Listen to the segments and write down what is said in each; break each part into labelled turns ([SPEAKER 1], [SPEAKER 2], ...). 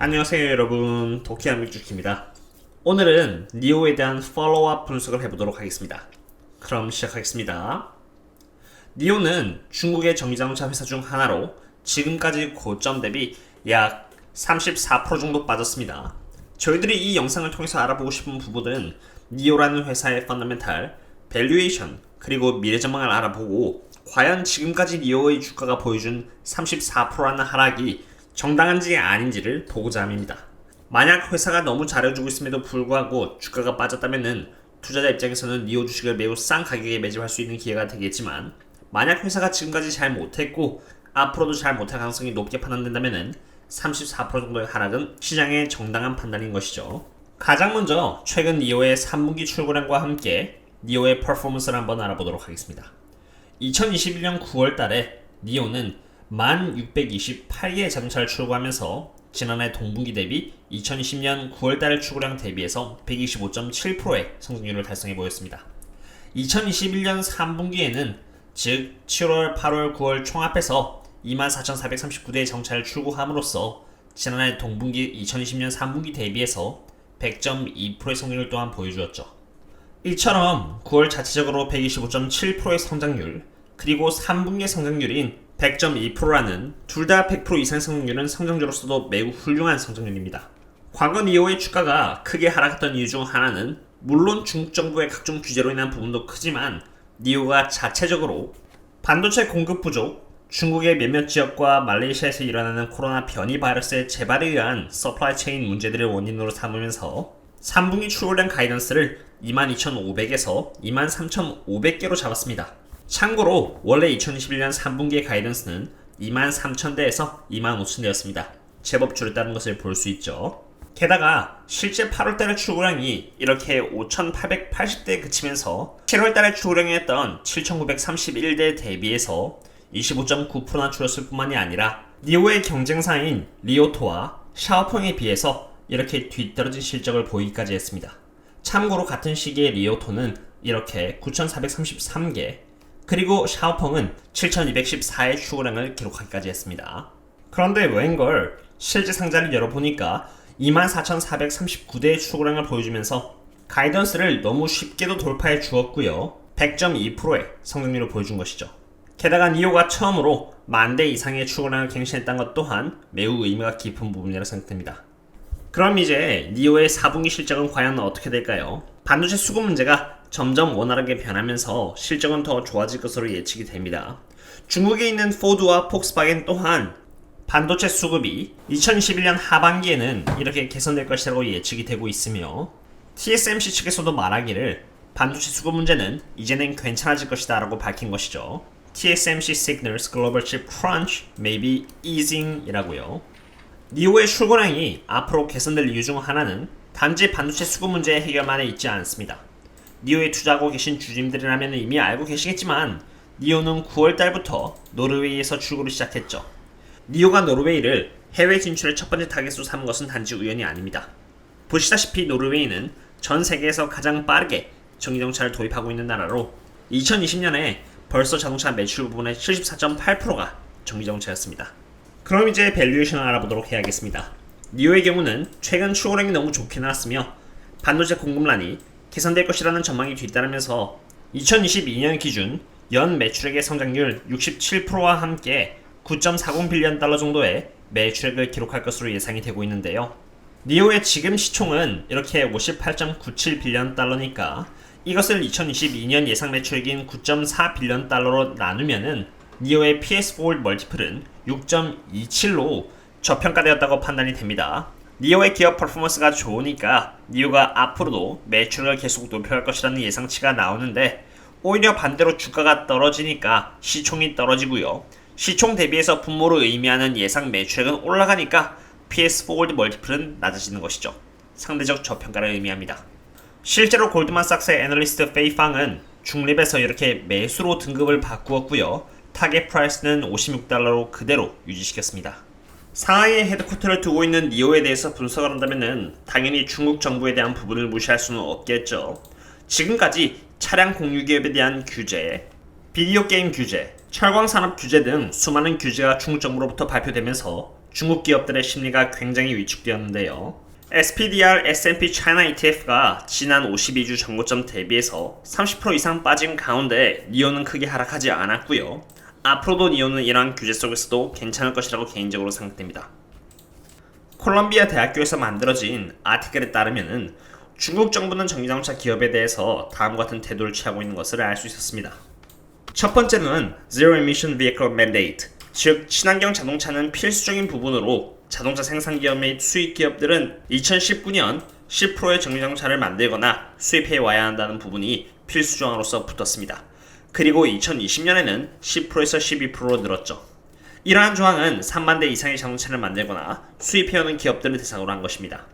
[SPEAKER 1] 안녕하세요 여러분, 도키아 맥주키입니다. 오늘은 니오에 대한 팔로우업 분석을 해보도록 하겠습니다. 그럼 시작하겠습니다. 니오는 중국의 전기자동차 회사 중 하나로 지금까지 고점 대비 약 34% 정도 빠졌습니다. 저희들이 이 영상을 통해서 알아보고 싶은 부분은 니오라는 회사의 펀더멘탈, 밸류에이션, 그리고 미래 전망을 알아보고 과연 지금까지 니오의 주가가 보여준 34%라는 하락이 정당한지 아닌지를 보고자 합니다. 만약 회사가 너무 잘해주고 있음에도 불구하고 주가가 빠졌다면 투자자 입장에서는 니오 주식을 매우 싼 가격에 매집할 수 있는 기회가 되겠지만, 만약 회사가 지금까지 잘 못했고 앞으로도 잘 못할 가능성이 높게 판단된다면 34% 정도의 하락은 시장의 정당한 판단인 것이죠. 가장 먼저 최근 니오의 3분기 출고량과 함께 니오의 퍼포먼스를 한번 알아보도록 하겠습니다. 2021년 9월 달에 니오는 1628개의 자동차를 출고하면서 지난해 동분기 대비 2020년 9월 달 출고량 대비해서 125.7%의 성장률을 달성해 보였습니다. 2021년 3분기에는 즉 7월, 8월, 9월 총합해서 24,439대의 자동차를 출고함으로써 지난해 동분기 2020년 3분기 대비해서 100.2%의 성장률 또한 보여주었죠. 이처럼 9월 자체적으로 125.7%의 성장률, 그리고 3분기의 성장률인 100.2%라는 둘 다 100% 이상의 성장률은 성장률로서도 매우 훌륭한 성장률입니다. 과거 니오의 주가가 크게 하락했던 이유 중 하나는 물론 중국 정부의 각종 규제로 인한 부분도 크지만 니오가 자체적으로 반도체 공급 부족, 중국의 몇몇 지역과 말레이시아에서 일어나는 코로나 변이 바이러스의 재발에 의한 서플라이 체인 문제들을 원인으로 삼으면서 3분기 출고량 가이던스를 22,500에서 23,500개로 잡았습니다. 참고로 원래 2021년 3분기의 가이던스는 23,000대에서 25,000대였습니다. 제법 줄였다는 것을 볼 수 있죠. 게다가 실제 8월달의 출고량이 이렇게 5,880대에 그치면서 7월달의 출고량이었던 7,931대 대비해서 25.9%나 줄었을 뿐만이 아니라 니오의 경쟁사인 리오토와 샤오펑에 비해서 이렇게 뒤떨어진 실적을 보이기까지 했습니다. 참고로 같은 시기에 리오토는 이렇게 9,433개, 그리고 샤오펑은 7,214의 출고량을 기록하기까지 했습니다. 그런데 웬걸 실제 상자를 열어보니까 24,439대의 출고량을 보여주면서 가이던스를 너무 쉽게도 돌파해 주었고요. 100.2%의 성장률을 보여준 것이죠. 게다가 니오가 처음으로 10,000대 이상의 출고량을 갱신했다는 것 또한 매우 의미가 깊은 부분이라고 생각됩니다. 그럼 이제 니오의 4분기 실적은 과연 어떻게 될까요? 반도체 수급 문제가 점점 원활하게 변하면서 실적은 더 좋아질 것으로 예측이 됩니다. 중국에 있는 포드와 폭스바겐 또한 반도체 수급이 2021년 하반기에는 이렇게 개선될 것이라고 예측이 되고 있으며, TSMC 측에서도 말하기를 반도체 수급 문제는 이제는 괜찮아질 것이다 라고 밝힌 것이죠. TSMC signals global chip crunch may be easing 이라고요. 니오의 출고량이 앞으로 개선될 이유 중 하나는 단지 반도체 수급 문제의 해결만에 있지 않습니다. 니오에 투자하고 계신 주주님들이라면 이미 알고 계시겠지만 니오는 9월 달부터 노르웨이에서 출고를 시작했죠. 니오가 노르웨이를 해외 진출의 첫 번째 타겟으로 삼은 것은 단지 우연이 아닙니다. 보시다시피 노르웨이는 전 세계에서 가장 빠르게 전기자동차를 도입하고 있는 나라로 2020년에 벌써 자동차 매출 부분의 74.8%가 전기자동차였습니다. 그럼 이제 밸류에이션을 알아보도록 해야겠습니다. 니오의 경우는 최근 출고량이 너무 좋게 나왔으며 반도체 공급난이 개선될 것이라는 전망이 뒤따르면서 2022년 기준 연 매출액의 성장률 67%와 함께 9.40 빌리언 달러 정도의 매출액을 기록할 것으로 예상이 되고 있는데요. 니오의 지금 시총은 이렇게 58.97 빌리언 달러니까 이것을 2022년 예상 매출액인 9.4 빌리언 달러로 나누면은 니오의 PS4 멀티플은 6.27로 저평가되었다고 판단이 됩니다. 니오의 기업 퍼포먼스가 좋으니까 니오가 앞으로도 매출을 계속 높여갈 것이라는 예상치가 나오는데, 오히려 반대로 주가가 떨어지니까 시총이 떨어지고요. 시총 대비해서 분모를 의미하는 예상 매출액은 올라가니까 PS4 멀티플은 낮아지는 것이죠. 상대적 저평가를 의미합니다. 실제로 골드만삭스의 애널리스트 페이팡은 중립에서 이렇게 매수로 등급을 바꾸었고요. 타겟 프라이스는 56달러로 그대로 유지시켰습니다. 상하이에 헤드쿼터를 두고 있는 니오에 대해서 분석을 한다면 당연히 중국 정부에 대한 부분을 무시할 수는 없겠죠. 지금까지 차량 공유 기업에 대한 규제, 비디오 게임 규제, 철광산업 규제 등 수많은 규제가 중국 정부로부터 발표되면서 중국 기업들의 심리가 굉장히 위축되었는데요. SPDR S&P China ETF가 지난 52주 전고점 대비해서 30% 이상 빠진 가운데 니오는 크게 하락하지 않았고요. 앞으로도 니오는 이러한 규제 속에서도 괜찮을 것이라고 개인적으로 생각됩니다. 콜롬비아 대학교에서 만들어진 아티클에 따르면 중국 정부는 전기자동차 기업에 대해서 다음과 같은 태도를 취하고 있는 것을 알 수 있었습니다. 첫 번째는 Zero Emission Vehicle Mandate, 즉 친환경 자동차는 필수적인 부분으로 자동차 생산기업 및 수입기업들은 2019년 10%의 전기자동차를 만들거나 수입해 와야 한다는 부분이 필수 조항으로서 붙었습니다. 그리고 2020년에는 10%에서 12%로 늘었죠. 이러한 조항은 3만 대 이상의 자동차를 만들거나 수입해오는 기업들을 대상으로 한 것입니다.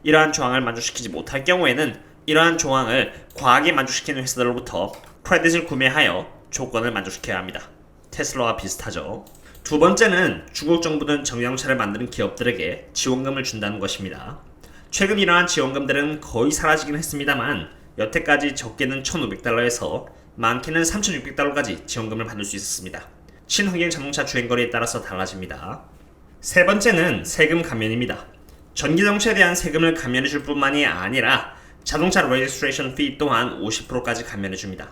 [SPEAKER 1] 이러한 조항을 만족시키지 못할 경우에는 이러한 조항을 과하게 만족시키는 회사들로부터 크레딧을 구매하여 조건을 만족시켜야 합니다. 테슬라와 비슷하죠. 두 번째는 중국 정부는 전기자동차를 만드는 기업들에게 지원금을 준다는 것입니다. 최근 이러한 지원금들은 거의 사라지긴 했습니다만 여태까지 적게는 1,500달러에서 많게는 3,600달러까지 지원금을 받을 수 있었습니다. 친환경 자동차 주행거리에 따라서 달라집니다. 세 번째는 세금 감면입니다. 전기자동차에 대한 세금을 감면해줄 뿐만이 아니라 자동차 레지스트레이션 피 또한 50%까지 감면해줍니다.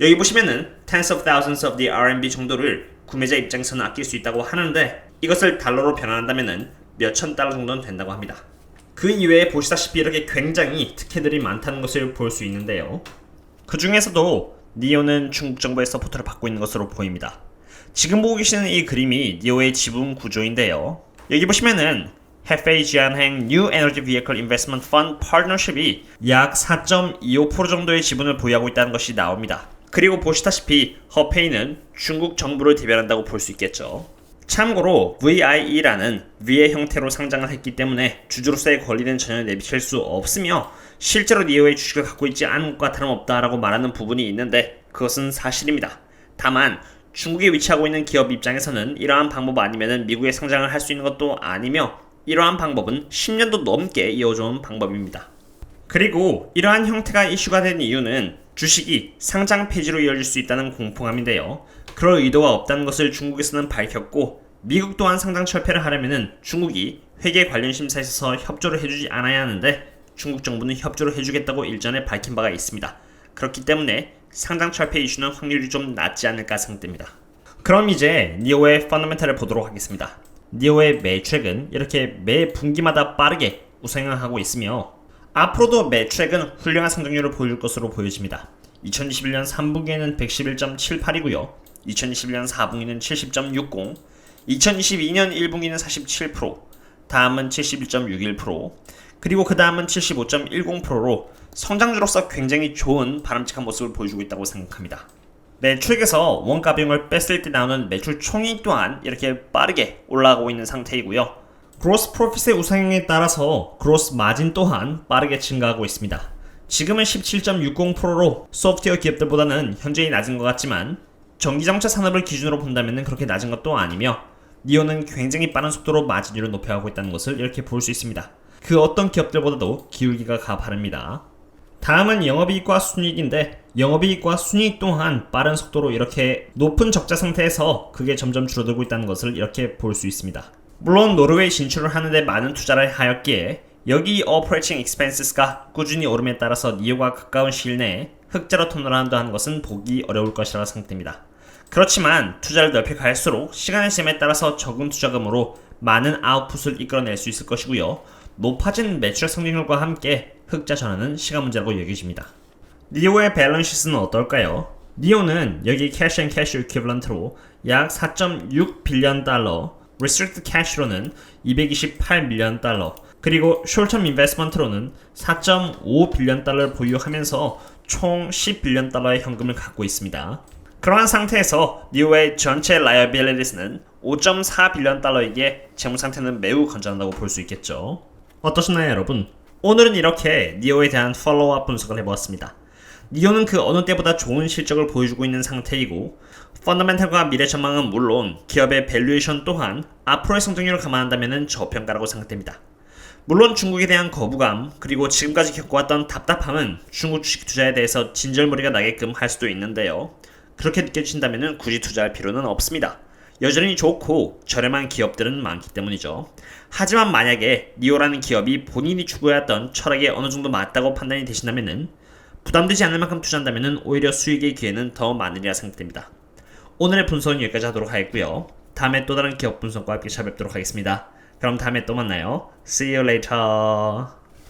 [SPEAKER 1] 여기 보시면은 tens of thousands of the RMB 정도를 구매자 입장에서는 아낄 수 있다고 하는데 이것을 달러로 변환한다면은 몇천 달러 정도는 된다고 합니다. 그 이외에 보시다시피 이렇게 굉장히 특혜들이 많다는 것을 볼 수 있는데요. 그 중에서도 니오는 중국 정부의 서포트를 받고 있는 것으로 보입니다. 지금 보고 계시는 이 그림이 니오의 지분 구조인데요. 여기 보시면은 해페이 지안행 New Energy Vehicle Investment Fund Partnership이 약 4.25% 정도의 지분을 보유하고 있다는 것이 나옵니다. 그리고 보시다시피 허페이는 중국 정부를 대변한다고 볼 수 있겠죠. 참고로 VIE라는 V의 형태로 상장을 했기 때문에 주주로서의 권리는 전혀 내비칠 수 없으며 실제로 니오의 주식을 갖고 있지 않은 것과 다름없다라고 말하는 부분이 있는데 그것은 사실입니다. 다만 중국에 위치하고 있는 기업 입장에서는 이러한 방법 아니면 미국에 상장을 할 수 있는 것도 아니며 이러한 방법은 10년도 넘게 이어져온 방법입니다. 그리고 이러한 형태가 이슈가 된 이유는 주식이 상장 폐지로 이어질 수 있다는 공포감인데요. 그럴 의도가 없다는 것을 중국에서는 밝혔고 미국 또한 상장 철폐를 하려면 중국이 회계 관련 심사에 있어서 협조를 해주지 않아야 하는데 중국 정부는 협조를 해주겠다고 일전에 밝힌 바가 있습니다. 그렇기 때문에 상장 철폐 이슈는 확률이 좀 낮지 않을까 생각됩니다. 그럼 이제 니오의 펀더멘탈을 보도록 하겠습니다. 니오의 매출액은 이렇게 매 분기마다 빠르게 우상향을 하고 있으며 앞으로도 매출액은 훌륭한 성장률을 보여줄 것으로 보여집니다. 2021년 3분기에는 111.78이고요. 2021년 4분기는 70.60, 2022년 1분기는 47%, 다음은 71.61%, 그리고 그 다음은 75.10%로 성장주로서 굉장히 좋은 바람직한 모습을 보여주고 있다고 생각합니다. 매출액에서 원가 비용을 뺐을 때 나오는 매출 총액 또한 이렇게 빠르게 올라가고 있는 상태이고요. 그로스 프로핏의 우상향에 따라서 그로스 마진 또한 빠르게 증가하고 있습니다. 지금은 17.60%로 소프트웨어 기업들보다는 현저히 낮은 것 같지만 전기자동차 산업을 기준으로 본다면 그렇게 낮은 것도 아니며 니오는 굉장히 빠른 속도로 마진율을 높여가고 있다는 것을 이렇게 볼 수 있습니다. 그 어떤 기업들보다도 기울기가 가파릅니다. 다음은 영업이익과 순이익인데 영업이익과 순이익 또한 빠른 속도로 이렇게 높은 적자 상태에서 그게 점점 줄어들고 있다는 것을 이렇게 볼 수 있습니다. 물론 노르웨이 진출을 하는데 많은 투자를 하였기에 여기 Operating Expenses가 꾸준히 오름에 따라서 니오가 가까운 시일 내에 흑자로 턴어라운드 하는 것은 보기 어려울 것이라고 생각됩니다. 그렇지만 투자를 넓혀갈수록 시간의 셈에 따라서 적은 투자금으로 많은 아웃풋을 이끌어낼 수 있을 것이고요. 높아진 매출액 성장률과 함께 흑자 전환은 시간 문제라고 여겨집니다. 니오의 밸런스시트는 어떨까요? 니오는 여기 캐시 앤 캐시 이퀴벌런트로 약 4.6 빌리언 달러, Restricted Cash로는 228 밀리언 달러, 그리고 Short-Term Investment로는 4.5 빌리언 달러를 보유하면서 총 10 빌리언 달러의 현금을 갖고 있습니다. 그러한 상태에서 니오의 전체 liabilities는 5.4 빌리언 달러이기에 재무 상태는 매우 건전하다고 볼 수 있겠죠. 어떠셨나요, 여러분? 오늘은 이렇게 니오에 대한 팔로우업 분석을 해보았습니다. 니오는 그 어느 때보다 좋은 실적을 보여주고 있는 상태이고 펀더멘탈과 미래 전망은 물론 기업의 밸류에이션 또한 앞으로의 성장률을 감안한다면 저평가라고 생각됩니다. 물론 중국에 대한 거부감 그리고 지금까지 겪어왔던 답답함은 중국 주식 투자에 대해서 진절머리가 나게끔 할 수도 있는데요. 그렇게 느껴진다면 굳이 투자할 필요는 없습니다. 여전히 좋고 저렴한 기업들은 많기 때문이죠. 하지만 만약에 니오라는 기업이 본인이 추구해왔던 철학에 어느 정도 맞다고 판단이 되신다면은 부담되지 않을 만큼 투자한다면은 오히려 수익의 기회는 더 많으리라 생각됩니다. 오늘의 분석은 여기까지 하도록 하겠고요. 다음에 또 다른 기업 분석과 함께 찾아뵙도록 하겠습니다. 그럼 다음에 또 만나요. See you later.